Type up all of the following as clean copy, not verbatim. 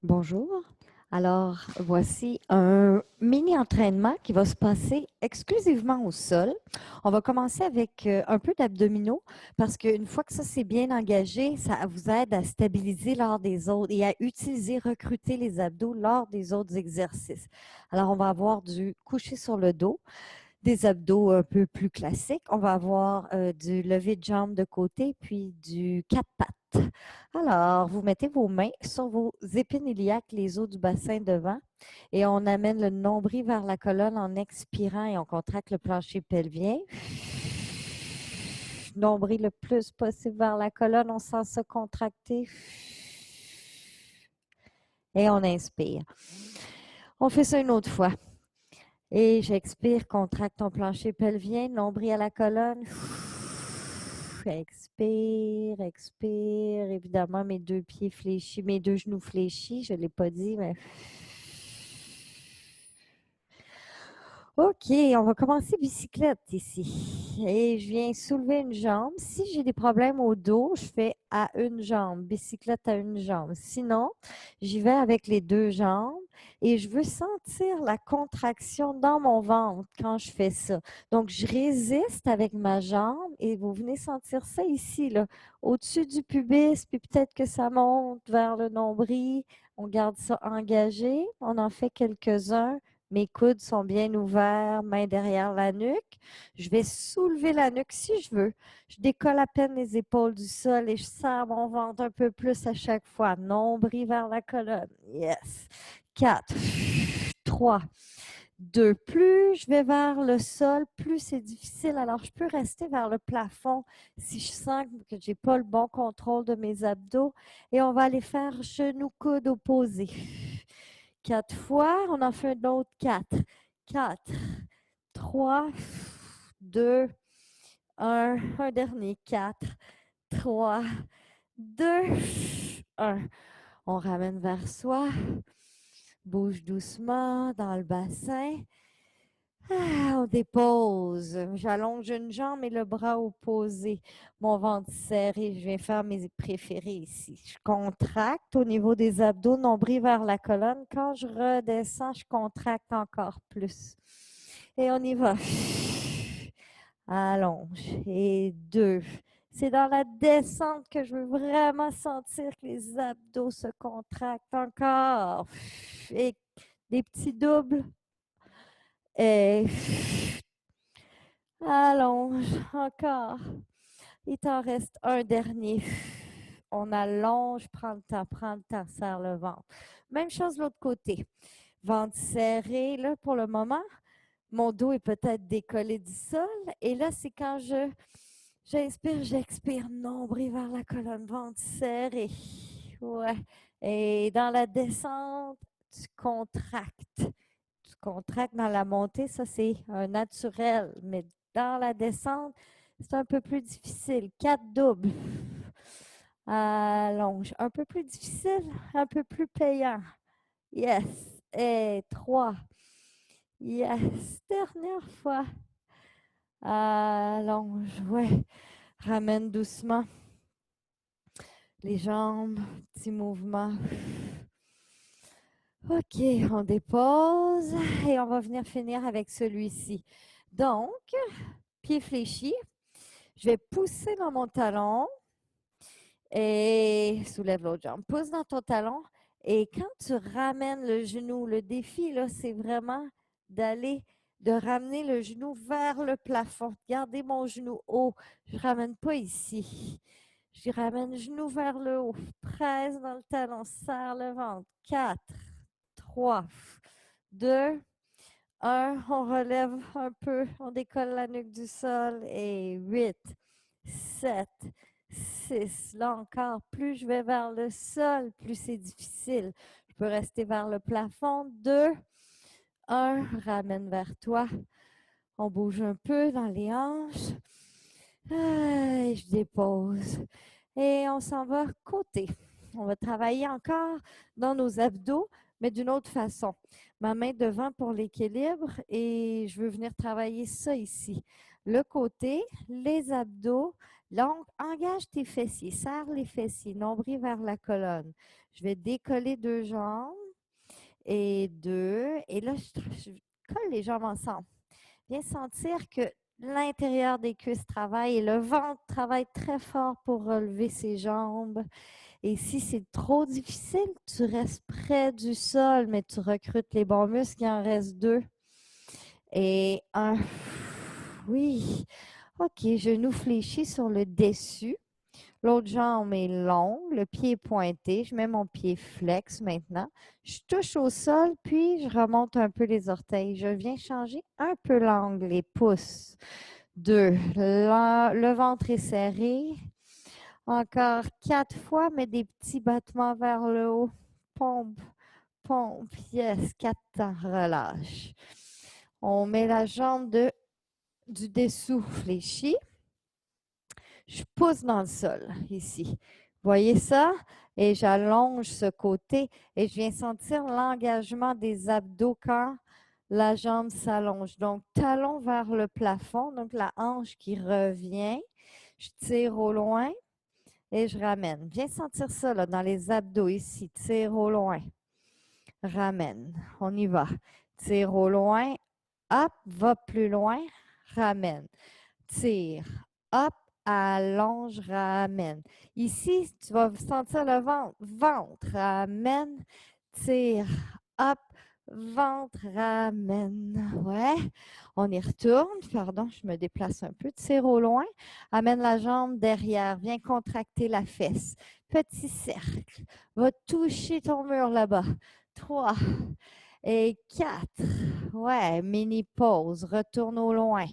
Bonjour. Alors, voici un mini entraînement qui va se passer exclusivement au sol. On va commencer avec un peu d'abdominaux parce qu'une fois que ça c'est bien engagé, ça vous aide à stabiliser lors des autres et à utiliser, recruter les abdos lors des autres exercices. Alors, on va avoir du coucher sur le dos, des abdos un peu plus classiques. On va avoir du lever de jambes de côté, puis du quatre pattes. Alors, vous mettez vos mains sur vos épines iliaques, les os du bassin devant, et on amène le nombril vers la colonne en expirant et on contracte le plancher pelvien. Nombril le plus possible vers la colonne, on sent ça contracter. Et on inspire. On fait ça une autre fois. Et j'expire, contracte ton plancher pelvien, nombril à la colonne. Expire, expire. Évidemment, mes deux pieds fléchis, mes deux genoux fléchis. Je ne l'ai pas dit, mais. OK, on va commencer bicyclette ici. Et je viens soulever une jambe. Si j'ai des problèmes au dos, je fais à une jambe, bicyclette à une jambe. Sinon, j'y vais avec les deux jambes et je veux sentir la contraction dans mon ventre quand je fais ça. Donc, je résiste avec ma jambe et vous venez sentir ça ici, là, au-dessus du pubis, puis peut-être que ça monte vers le nombril. On garde ça engagé. On en fait quelques-uns. Mes coudes sont bien ouverts, main derrière la nuque. Je vais soulever la nuque si je veux. Je décolle à peine les épaules du sol et je serre mon ventre un peu plus à chaque fois. Nombril vers la colonne. Yes. 4, 3, 2. Plus je vais vers le sol, plus c'est difficile. Alors, je peux rester vers le plafond si je sens que je n'ai pas le bon contrôle de mes abdos. Et on va aller faire genou-coude opposé. 4 fois. On en fait un autre 4. 4, 3, 2, 1. Un dernier 4, 3, 2, 1. On ramène vers soi. Bouge doucement dans le bassin. On dépose. J'allonge une jambe et le bras opposé. Mon ventre serré. Je viens faire mes préférés ici. Je contracte au niveau des abdos, nombril vers la colonne. Quand je redescends, je contracte encore plus. Et on y va. Allonge. Et 2. C'est dans la descente que je veux vraiment sentir que les abdos se contractent encore. Et des petits doubles. Et allonge encore. Il t'en reste un dernier. On allonge, prends le temps, serre le ventre. Même chose de l'autre côté. Ventre serré, là, pour le moment. Mon dos est peut-être décollé du sol. Et là, c'est quand j'inspire, j'expire, nombril vers la colonne, ventre serré. Ouais. Et dans la descente, tu contractes. Tu contractes dans la montée, ça c'est un naturel. Mais dans la descente, c'est un peu plus difficile. 4 doubles. Allonge. Un peu plus difficile, un peu plus payant. Yes. Et 3. Yes. Dernière fois. Allonge. Ouais. Ramène doucement les jambes. Petit mouvement. OK, on dépose et on va venir finir avec celui-ci. Donc, pied fléchi, je vais pousser dans mon talon et soulève l'autre jambe. Pousse dans ton talon et quand tu ramènes le genou, le défi, là, c'est vraiment de ramener le genou vers le plafond. Gardez mon genou haut. Je ne ramène pas ici. Je ramène le genou vers le haut. Presse dans le talon, serre le ventre. 4, 3, 2, 1. On relève un peu. On décolle la nuque du sol. Et 8, 7, 6. Là encore, plus je vais vers le sol, plus c'est difficile. Je peux rester vers le plafond. 2, 1. Ramène vers toi. On bouge un peu dans les hanches. Et je dépose. Et on s'en va côté. On va travailler encore dans nos abdos, mais d'une autre façon. Ma main devant pour l'équilibre et je veux venir travailler ça ici. Le côté, les abdos, Engage tes fessiers, serre les fessiers, nombril vers la colonne. Je vais décoller deux jambes et deux. Et là, je colle les jambes ensemble. Viens sentir que l'intérieur des cuisses travaille et le ventre travaille très fort pour relever ses jambes. Et si c'est trop difficile, tu restes près du sol, mais tu recrutes les bons muscles. Il en reste deux. Et un. Oui. OK, genou fléchi sur le dessus. L'autre jambe est longue, le pied est pointé. Je mets mon pied flex maintenant. Je touche au sol, puis je remonte un peu les orteils. Je viens changer un peu l'angle, les pouces. Deux. Le ventre est serré. Encore 4 fois, mais des petits battements vers le haut. Pompe, pompe. Yes, 4 temps. Relâche. On met la jambe du dessous fléchie. Je pousse dans le sol, ici. Voyez ça? Et j'allonge ce côté et je viens sentir l'engagement des abdos quand la jambe s'allonge. Donc, talon vers le plafond, donc la hanche qui revient. Je tire au loin et je ramène. Viens sentir ça là, dans les abdos ici. Tire au loin. Ramène. On y va. Tire au loin. Hop, va plus loin. Ramène. Tire. Hop, allonge, ramène. Ici, tu vas sentir le ventre. Ventre, ramène, tire, hop, ventre, ramène. Ouais, on y retourne. Pardon, je me déplace un peu. Tire au loin. Amène la jambe derrière. Viens contracter la fesse. Petit cercle. Va toucher ton mur là-bas. 3 et 4. Ouais, mini pause. Retourne au loin.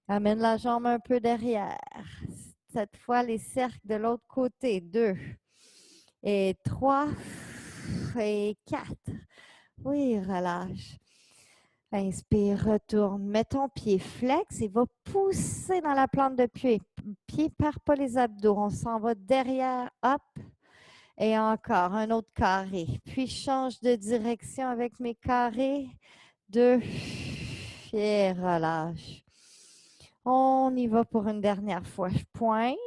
Amène la jambe un peu derrière. Cette fois, les cercles de l'autre côté. 2 et 3 et 4. Oui, relâche. Inspire, retourne. Mets ton pied flex et va pousser dans la plante de pied. Pied perd pas les abdos. On s'en va derrière. Hop. Et encore un autre carré. Puis change de direction avec mes carrés. 2 et relâche. On y va pour une dernière fois. Je pointe.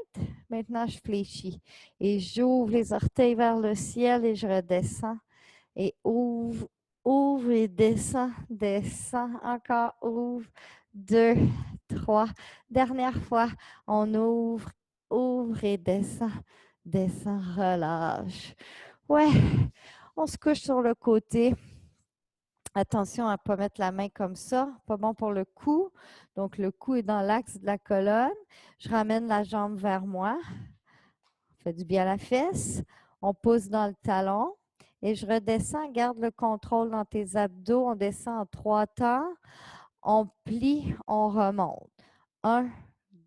Maintenant, je fléchis. Et j'ouvre les orteils vers le ciel et je redescends. Et ouvre, ouvre et descends, descends. Encore, ouvre. 2, 3. Dernière fois. On ouvre, ouvre et descend. Descend, relâche. Ouais. On se couche sur le côté. Attention à ne pas mettre la main comme ça, pas bon pour le cou. Donc, le cou est dans l'axe de la colonne. Je ramène la jambe vers moi. On fait du bien à la fesse. On pousse dans le talon et je redescends. Garde le contrôle dans tes abdos. On descend en 3 temps. On plie, on remonte. 1,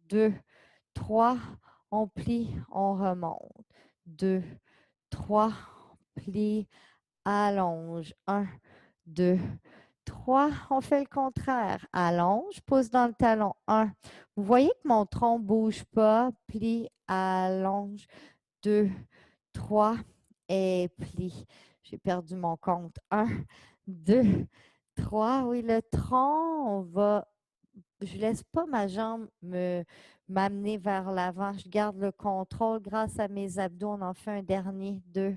2, 3. On plie, on remonte. 2, 3. Plie, allonge. 1, 2, 3. On fait le contraire. Allonge, pousse dans le talon. 1. Vous voyez que mon tronc ne bouge pas. Plie, allonge. 2, 3 et plie. J'ai perdu mon compte. 1, 2, 3. Oui, le tronc, on va. Je ne laisse pas ma jambe m'amener vers l'avant. Je garde le contrôle grâce à mes abdos. On en fait un dernier. 2,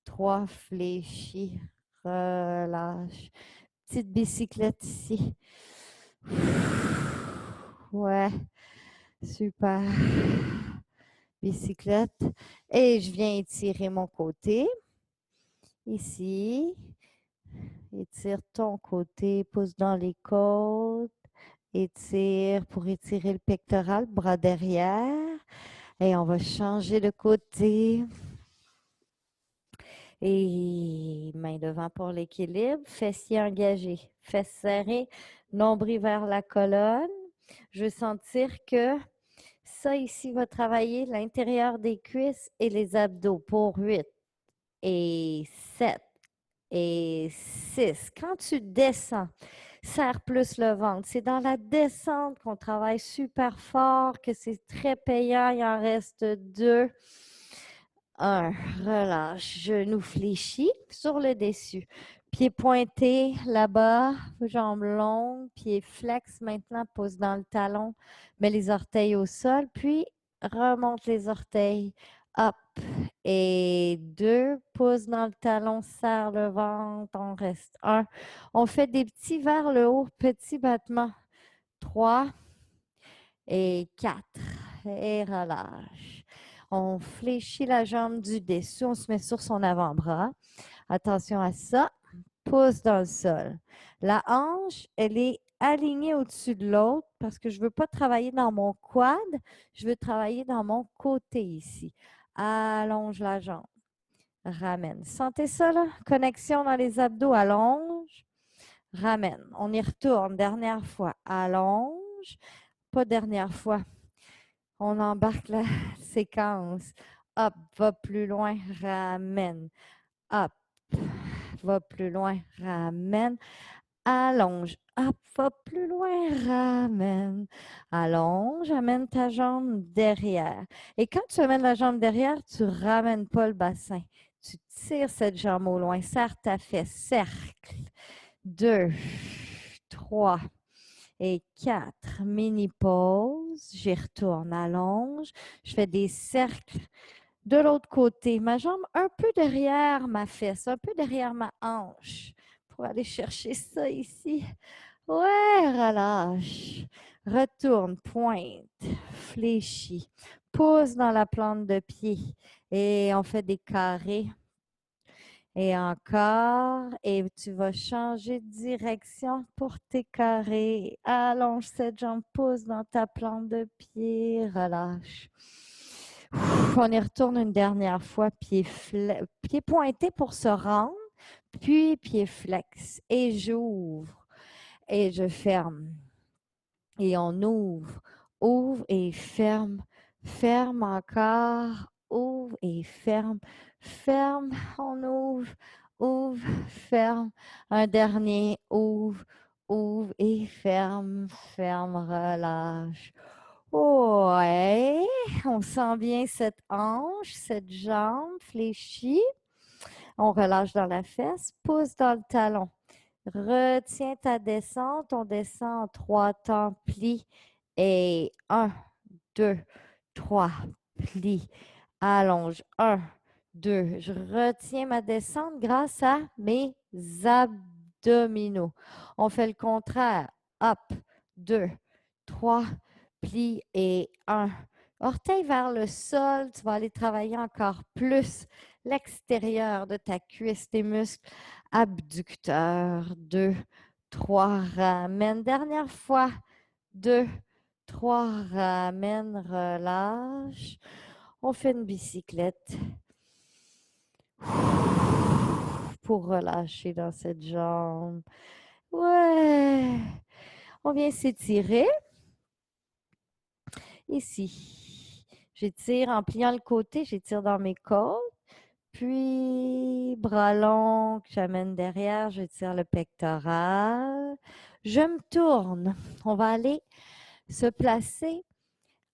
3, fléchis, relâche. Petite bicyclette ici. Ouais, super. Bicyclette. Et je viens étirer mon côté. Ici. Étire ton côté, pousse dans les côtes. Étire pour étirer le pectoral, bras derrière. Et on va changer de côté. Et main devant pour l'équilibre. Fessiers engagés. Fesses serrées. Nombril vers la colonne. Je veux sentir que ça ici va travailler l'intérieur des cuisses et les abdos pour 8 et 7 et 6. Quand tu descends, serre plus le ventre. C'est dans la descente qu'on travaille super fort, que c'est très payant. Il en reste 2. 1, relâche, genou fléchi sur le dessus. Pied pointé là-bas, jambes longues, pied flex. Maintenant, pose dans le talon, mets les orteils au sol, puis remonte les orteils, hop, et 2, pouce dans le talon, serre le ventre, on reste 1. On fait des petits vers le haut, petits battements, 3 et 4, et relâche. On fléchit la jambe du dessus, on se met sur son avant-bras. Attention à ça. Pouce dans le sol. La hanche, elle est alignée au-dessus de l'autre parce que je ne veux pas travailler dans mon quad, je veux travailler dans mon côté ici. Allonge la jambe. Ramène. Sentez ça là? Connexion dans les abdos. Allonge. Ramène. On y retourne. Dernière fois. Allonge. Pas dernière fois. On embarque la séquence. Hop, va plus loin. Ramène. Hop, va plus loin. Ramène. Allonge. Hop, va plus loin. Ramène. Allonge. Amène ta jambe derrière. Et quand tu amènes la jambe derrière, tu ne ramènes pas le bassin. Tu tires cette jambe au loin. Serre ta fesse. Cercle. 2, 3 et 4. Mini pause. J'y retourne. Allonge. Je fais des cercles de l'autre côté. Ma jambe un peu derrière ma fesse, un peu derrière ma hanche pour aller chercher ça ici. Ouais, relâche. Retourne, pointe, fléchis. Pousse dans la plante de pied et on fait des carrés. Et encore, et tu vas changer de direction pour tes carrés. Allonge cette jambe, pousse dans ta plante de pied, relâche. On y retourne une dernière fois, pied pointé pour se rendre, puis pied flex. Et j'ouvre et je ferme. Et on ouvre, ouvre et ferme, ferme encore, ouvre et ferme, ferme, on ouvre, ferme. Un dernier, ouvre et ferme, ferme, relâche. Ouais, on sent bien cette hanche, cette jambe fléchie. On relâche dans la fesse, pousse dans le talon. Retiens ta descente. On descend en 3 temps. Plie. Et 1, 2, 3. Plie. Allonge. 1, 2. Je retiens ma descente grâce à mes abdominaux. On fait le contraire. Up. 2, 3. Plie. Et 1. Orteil vers le sol. Tu vas aller travailler encore plus l'extérieur de ta cuisse, tes muscles abducteurs. 2, 3, ramène. Dernière fois. 2, 3, ramène, relâche. On fait une bicyclette pour relâcher dans cette jambe. Ouais. On vient s'étirer. Ici. J'étire en pliant le côté, j'étire dans mes côtes. Puis, bras longs, que j'amène derrière, je tire le pectoral. Je me tourne. On va aller se placer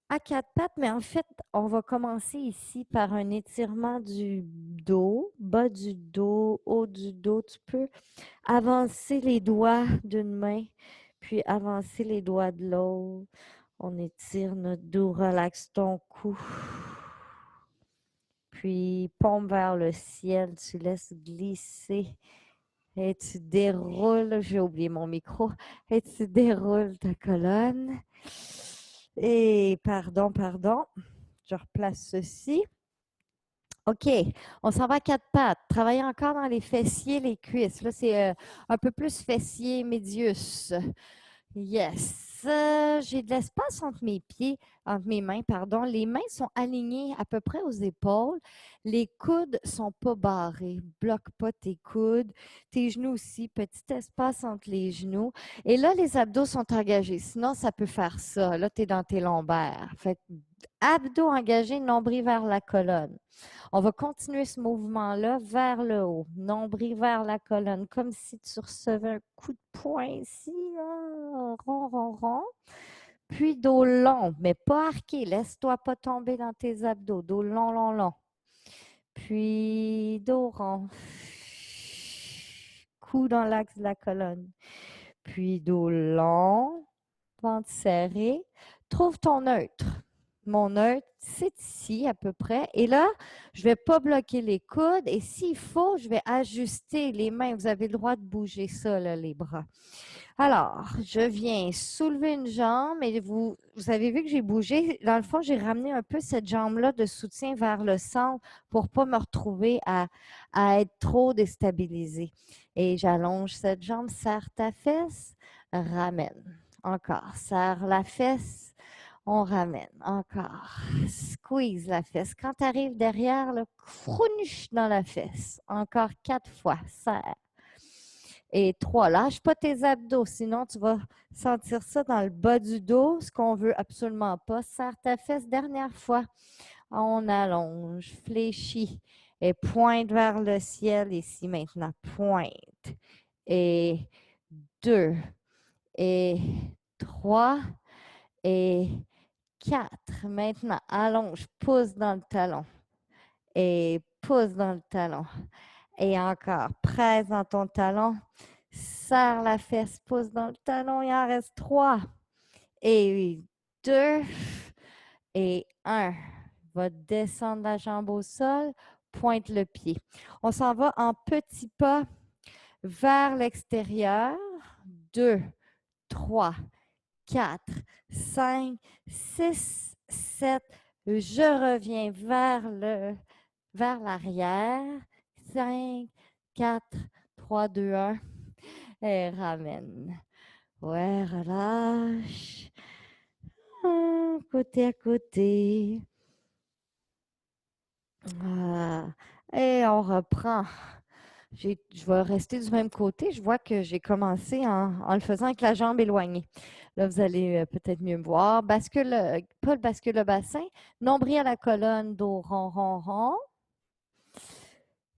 à 4 pattes, mais en fait, on va commencer ici par un étirement du dos, bas du dos, haut du dos. Tu peux avancer les doigts d'une main, puis avancer les doigts de l'autre. On étire notre dos, relaxe ton cou. Puis, pompe vers le ciel, tu laisses glisser et tu déroules, j'ai oublié mon micro, et tu déroules ta colonne. Et pardon, je replace ceci. OK, on s'en va à 4 pattes. Travaillez encore dans les fessiers, les cuisses. Là, c'est un peu plus fessier, médius. Yes. J'ai de l'espace entre mes pieds, entre mes mains, pardon. Les mains sont alignées à peu près aux épaules. Les coudes sont pas barrés. Bloque pas tes coudes. Tes genoux aussi. Petit espace entre les genoux. Et là, les abdos sont engagés. Sinon, ça peut faire ça. Là, tu es dans tes lombaires. Fait que abdos engagés, nombril vers la colonne. On va continuer ce mouvement-là vers le haut, nombril vers la colonne, comme si tu recevais un coup de poing ici, là, rond, rond, rond. Puis dos long, mais pas arqué. Laisse-toi pas tomber dans tes abdos. Dos long, long, long. Puis dos rond. Cou dans l'axe de la colonne. Puis dos long, ventre serré. Trouve ton neutre. mon neutre, c'est ici à peu près. Et là, je ne vais pas bloquer les coudes. Et s'il faut, je vais ajuster les mains. Vous avez le droit de bouger ça, là, les bras. Alors, je viens soulever une jambe et vous avez vu que j'ai bougé. Dans le fond, j'ai ramené un peu cette jambe-là de soutien vers le centre pour ne pas me retrouver à être trop déstabilisée. Et j'allonge cette jambe, serre ta fesse, ramène. Encore, serre la fesse, on ramène. Encore, squeeze la fesse. Quand tu arrives derrière, le crunch dans la fesse. Encore 4 fois, serre. Et 3, lâche pas tes abdos, sinon tu vas sentir ça dans le bas du dos, ce qu'on veut absolument pas. Serre ta fesse, dernière fois. On allonge, fléchit et pointe vers le ciel ici maintenant. Pointe. Et 2, et 3, et 4. Maintenant, allonge, pousse dans le talon. Et pousse dans le talon. Et encore, presse dans ton talon. Serre la fesse, pousse dans le talon. Il en reste 3. Et 2. Et 1. Va descendre la jambe au sol. Pointe le pied. On s'en va en petits pas vers l'extérieur. 2, 3, 4, 5, 6, 7. Je reviens vers l'arrière. 5, 4, 3, 2, 1. Et ramène. Ouais, relâche. Côté à côté. Ah, et on reprend. Je vais rester du même côté. Je vois que j'ai commencé en le faisant avec la jambe éloignée. Là, vous allez peut-être mieux me voir. Bascule, pas le bascule le bassin. Nombril à la colonne, dos rond, rond, rond.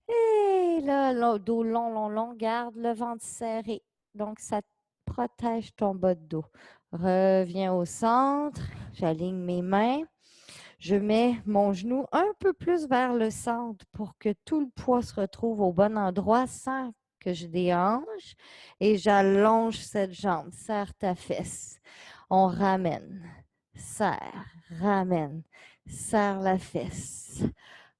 Et là, dos long, long, long. Garde le ventre serré. Donc, ça protège ton bas de dos. Reviens au centre. J'aligne mes mains. Je mets mon genou un peu plus vers le centre pour que tout le poids se retrouve au bon endroit sans que je déhanche. Et j'allonge cette jambe. Serre ta fesse. On ramène. Serre. Ramène. Serre la fesse.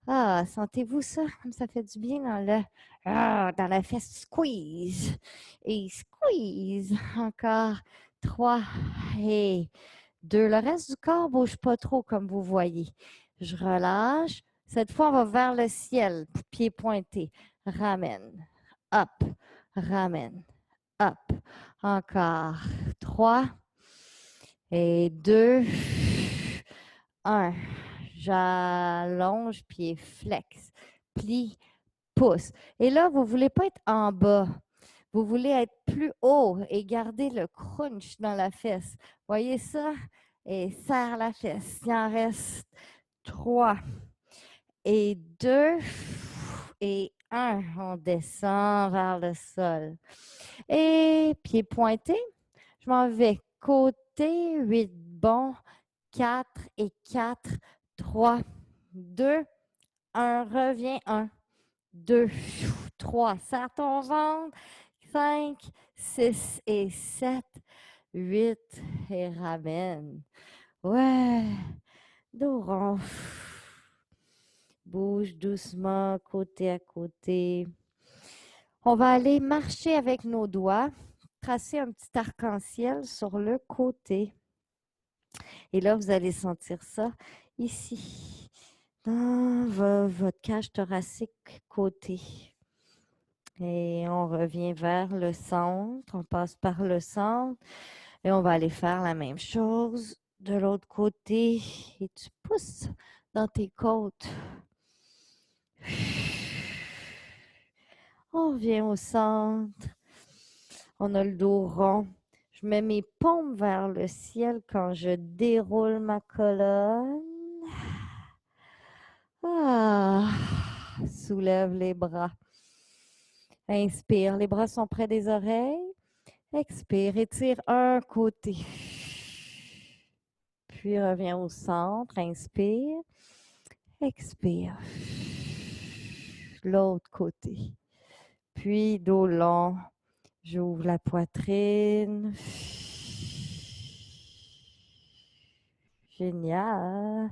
Ah, sentez-vous ça? Comme ça fait du bien dans la fesse. Squeeze. Et squeeze. Encore 3 et 2. Le reste du corps ne bouge pas trop comme vous voyez. Je relâche. Cette fois, on va vers le ciel. Pied pointé. Ramène. Up. Ramène. Up. Encore 3 et 2. 1. J'allonge, pied flex. Plie, pousse. Et là, vous ne voulez pas être en bas. Vous voulez être plus haut et garder le crunch dans la fesse. Voyez ça? Et serre la fesse. Il en reste 3 et 2 et 1. On descend vers le sol. Et pied pointé. Je m'en vais côté 8 bons. 4 et 4. 3, 2, 1. Reviens. 1, 2, 3. Serre ton ventre. 5, 6 et 7, 8 et ramène. Ouais, dos rond. Bouge doucement côté à côté. On va aller marcher avec nos doigts, tracer un petit arc-en-ciel sur le côté. Et là, vous allez sentir ça ici, dans votre cage thoracique côté. Et on revient vers le centre, on passe par le centre et on va aller faire la même chose de l'autre côté et tu pousses dans tes côtes. On revient au centre, on a le dos rond. Je mets mes paumes vers le ciel quand je déroule ma colonne. Ah, soulève les bras. Inspire, les bras sont près des oreilles. Expire, étire un côté. Puis reviens au centre, inspire. Expire. L'autre côté. Puis dos long, j'ouvre la poitrine. Génial.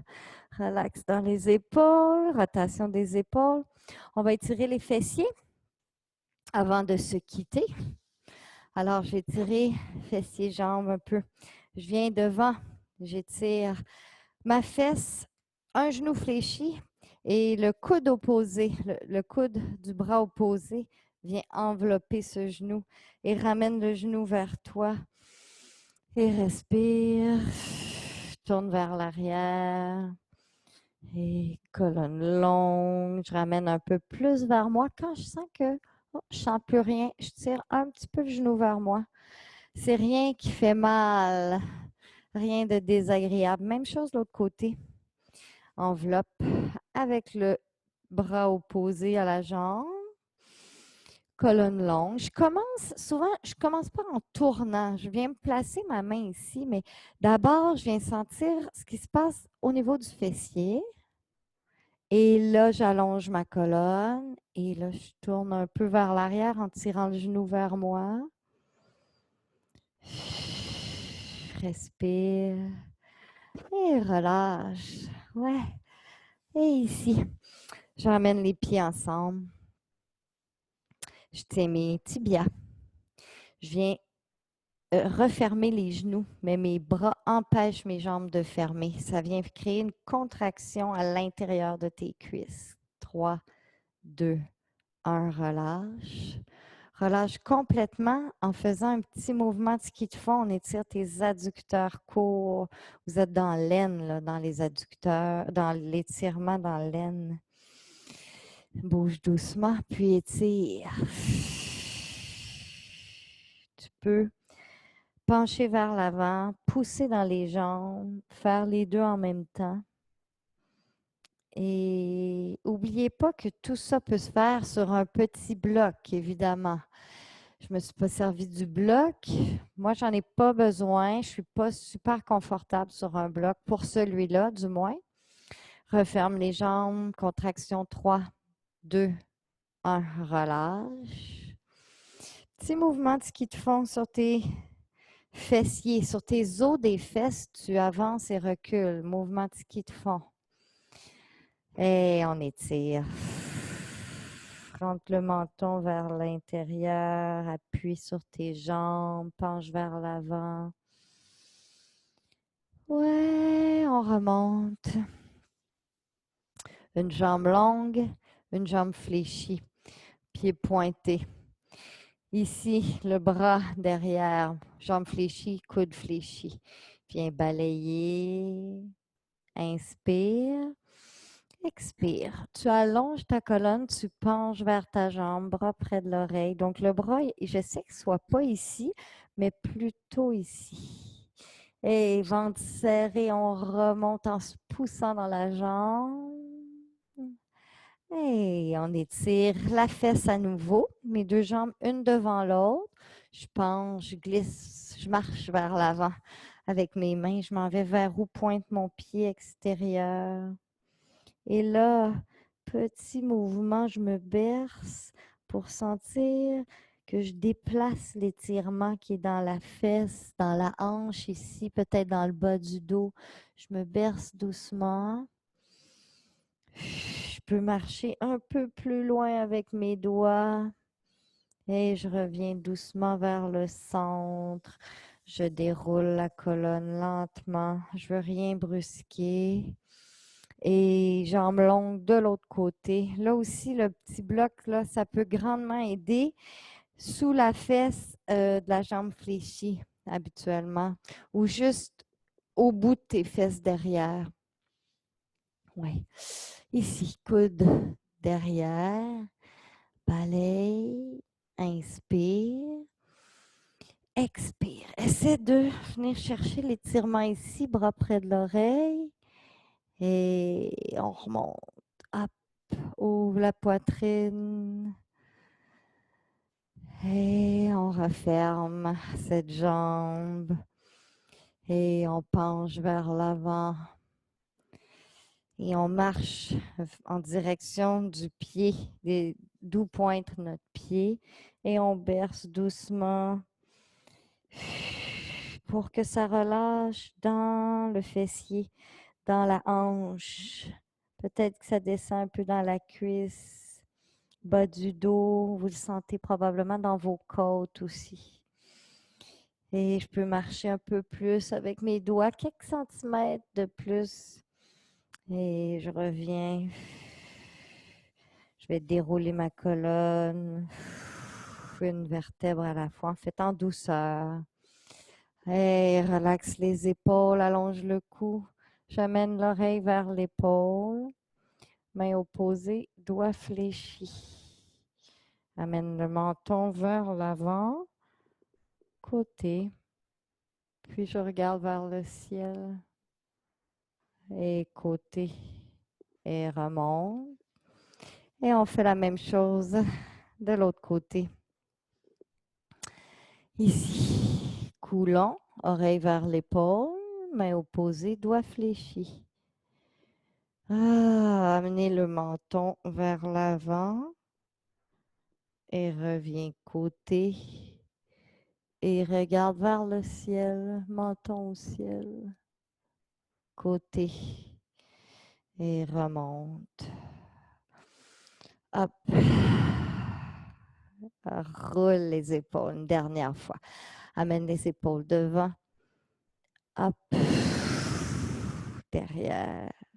Relax dans les épaules, rotation des épaules. On va étirer les fessiers avant de se quitter. Alors, je vais étirer fessiers, jambes un peu. Je viens devant, j'étire ma fesse, un genou fléchi et le coude opposé, le coude du bras opposé vient envelopper ce genou et ramène le genou vers toi. Et respire. Tourne vers l'arrière. Et colonne longue. Je ramène un peu plus vers moi. Quand je sens que je sens plus rien, je tire un petit peu le genou vers moi. C'est rien qui fait mal. Rien de désagréable. Même chose de l'autre côté. Enveloppe avec le bras opposé à la jambe. Colonne longue. Je commence pas en tournant. Je viens me placer ma main ici, mais d'abord, je viens sentir ce qui se passe au niveau du fessier. Et là, j'allonge ma colonne. Et là, je tourne un peu vers l'arrière en tirant le genou vers moi. Respire. Et relâche. Ouais. Et ici, je ramène les pieds ensemble. Je tiens mes tibias. Je viens refermer les genoux, mais mes bras empêchent mes jambes de fermer. Ça vient créer une contraction à l'intérieur de tes cuisses. 3, 2, 1, relâche. Relâche complètement en faisant un petit mouvement de ski de fond. On étire tes adducteurs courts. Vous êtes dans l'aine, là, dans les adducteurs, dans l'étirement dans l'aine. Bouge doucement, puis étire. Tu peux pencher vers l'avant, pousser dans les jambes, faire les deux en même temps. Et n'oubliez pas que tout ça peut se faire sur un petit bloc, évidemment. Je ne me suis pas servi du bloc. Moi, j'en ai pas besoin. Je ne suis pas super confortable sur un bloc, pour celui-là, du moins. Referme les jambes, contraction 3, 2, 1, relâche. Petit mouvement de ski de fond sur tes fessiers, sur tes os des fesses, tu avances et recules. Mouvement de ski de fond. Et on étire. Rentre le menton vers l'intérieur, appuie sur tes jambes, penche vers l'avant. Ouais, on remonte. Une jambe longue, une jambe fléchie, pied pointé. Ici, le bras derrière, jambe fléchie, coude fléchi. Viens balayer. Inspire. Expire. Tu allonges ta colonne, tu penches vers ta jambe, bras près de l'oreille. Donc, le bras, je sais qu'il ne soit pas ici, mais plutôt ici. Et ventre serré, on remonte en se poussant dans la jambe. Et on étire la fesse à nouveau. Mes deux jambes, une devant l'autre. Je penche, je glisse, je marche vers l'avant. Avec mes mains, je m'en vais vers où pointe mon pied extérieur. Et là, petit mouvement, je me berce pour sentir que je déplace l'étirement qui est dans la fesse, dans la hanche ici, peut-être dans le bas du dos. Je me berce doucement. Je peux marcher un peu plus loin avec mes doigts. Et je reviens doucement vers le centre. Je déroule la colonne lentement. Je veux rien brusquer. Et jambes longues de l'autre côté. Là aussi, le petit bloc, là, ça peut grandement aider sous la fesse de la jambe fléchie habituellement ou juste au bout de tes fesses derrière. Oui. Ici, coude derrière. Balaye. Inspire. Expire. Essaie de venir chercher l'étirement ici, bras près de l'oreille. Et on remonte. Hop. Ouvre la poitrine. Et on referme cette jambe. Et on penche vers l'avant. Et on marche en direction du pied, d'où pointe notre pied. Et on berce doucement. pour que ça relâche dans le fessier, dans la hanche. Peut-être que ça descend un peu dans la cuisse, bas du dos. Vous le sentez probablement dans vos côtes aussi. Et je peux marcher un peu plus avec mes doigts, quelques centimètres de plus. Et je reviens. Je vais dérouler ma colonne, une vertèbre à la fois, en fait en douceur. Et relaxe les épaules, allonge le cou. J'amène l'oreille vers l'épaule. Main opposée, doigt fléchi. Amène le menton vers l'avant, côté. Puis je regarde vers le ciel. Et côté. Et remonte. Et on fait la même chose de l'autre côté. Ici, cou long, oreille vers l'épaule, main opposée, doigt fléchi. Amenez le menton vers l'avant et reviens côté et regarde vers le ciel, menton au ciel, côté et remonte. Hop. Roule les épaules une dernière fois. Amène les épaules devant. Hop. Derrière.